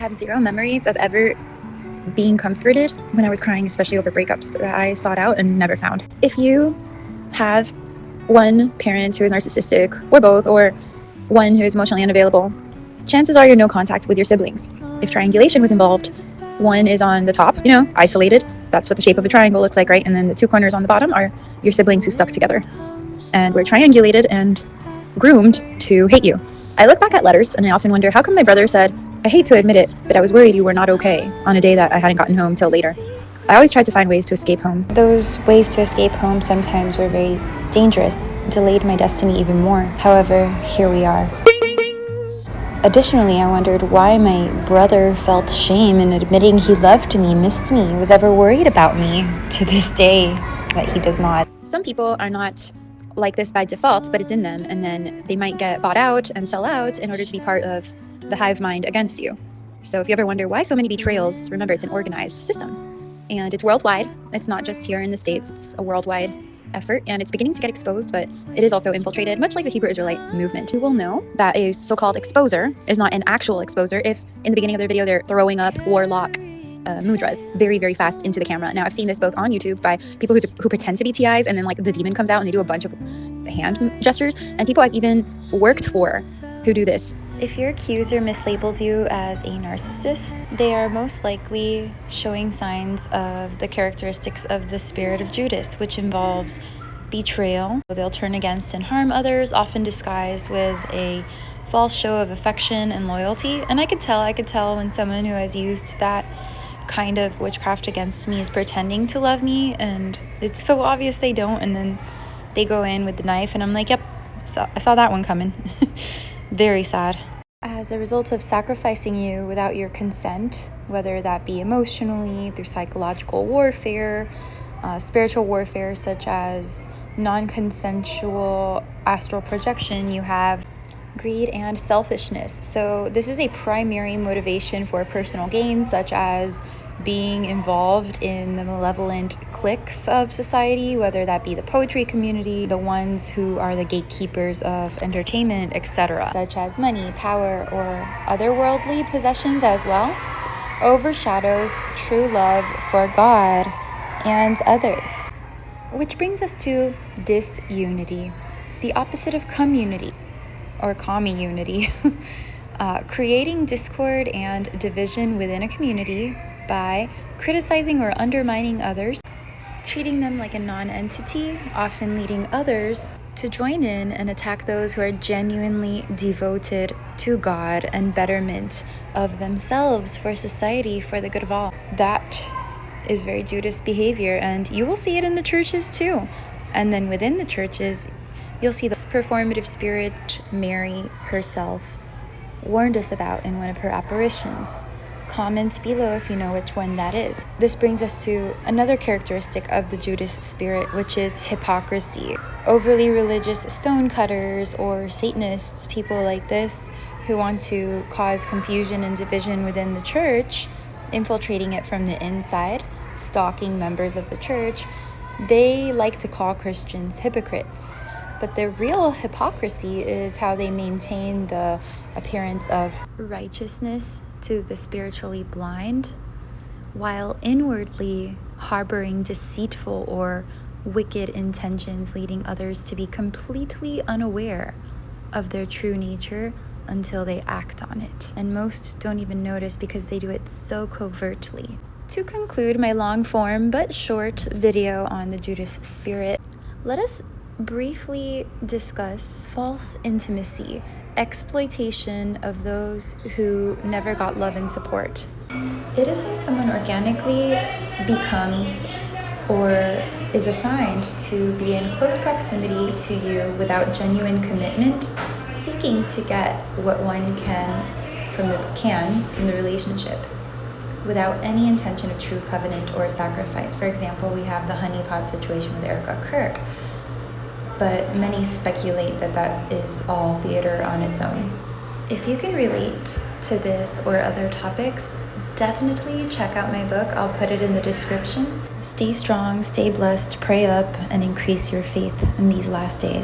I have zero memories of ever being comforted when I was crying, especially over breakups that I sought out and never found. If you have one parent who is narcissistic, or both, or one who is emotionally unavailable, chances are you're no contact with your siblings. If triangulation was involved, one is on the top, isolated. That's what the shape of a triangle looks like, right? And then the two corners on the bottom are your siblings who stuck together. And we're triangulated and groomed to hate you. I look back at letters and I often wonder, how come my brother said, "I hate to admit it, but I was worried you were not okay," on a day that I hadn't gotten home till later. I always tried to find ways to escape home. Those ways to escape home sometimes were very dangerous, delayed my destiny even more. However, here we are. Additionally, I wondered why my brother felt shame in admitting he loved me, missed me, was ever worried about me. To this day, that he does not. Some people are not like this by default, but it's in them, and then they might get bought out and sell out in order to be part of the hive mind against you. So if you ever wonder why so many betrayals, remember it's an organized system, and it's worldwide. It's not just here in the States, it's a worldwide effort, and it's beginning to get exposed, but it is also infiltrated, much like the Hebrew Israelite movement. You will know that a so-called exposer is not an actual exposer if in the beginning of their video they're throwing up warlock mudras very, very fast into the camera. Now, I've seen this both on YouTube by people who pretend to be TIs, and then like the demon comes out and they do a bunch of hand gestures, and people I've even worked for who do this. If your accuser mislabels you as a narcissist, they are most likely showing signs of the characteristics of the spirit of Judas, which involves betrayal. They'll turn against and harm others, often disguised with a false show of affection and loyalty. And I could tell when someone who has used that kind of witchcraft against me is pretending to love me, and it's so obvious they don't, and then they go in with the knife and I'm like, yep, I saw that one coming. Very sad. As a result of sacrificing you without your consent, whether that be emotionally, through psychological warfare, spiritual warfare such as non-consensual astral projection, you have greed and selfishness. So this is a primary motivation for personal gain, such as being involved in the malevolent cliques of society, whether that be the poetry community, the ones who are the gatekeepers of entertainment, etc., such as money, power, or other worldly possessions as well, overshadows true love for God and others. Which brings us to disunity, the opposite of community, or community, creating discord and division within a community by criticizing or undermining others, treating them like a non-entity, often leading others to join in and attack those who are genuinely devoted to God and betterment of themselves, for society, for the good of all. That is very Judas behavior, and you will see it in the churches too. And then within the churches, you'll see this performative spirits Mary herself warned us about in one of her apparitions. Comment below if you know which one that is. This brings us to another characteristic of the Judas Spirit, which is hypocrisy. Overly religious stonecutters or Satanists, people like this, who want to cause confusion and division within the church, infiltrating it from the inside, stalking members of the church, they like to call Christians hypocrites. But the real hypocrisy is how they maintain the appearance of righteousness to the spiritually blind, while inwardly harboring deceitful or wicked intentions, leading others to be completely unaware of their true nature until they act on it. And most don't even notice because they do it so covertly. To conclude my long form but short video on the Judas Spirit, let us briefly discuss false intimacy, exploitation of those who never got love and support. It is when someone organically becomes or is assigned to be in close proximity to you without genuine commitment, seeking to get what one can from the relationship, without any intention of true covenant or sacrifice. For example, we have the honeypot situation with Erica Kirk, but many speculate that that is all theater on its own. If you can relate to this or other topics, definitely check out my book. I'll put it in the description. Stay strong, stay blessed, pray up, and increase your faith in these last days.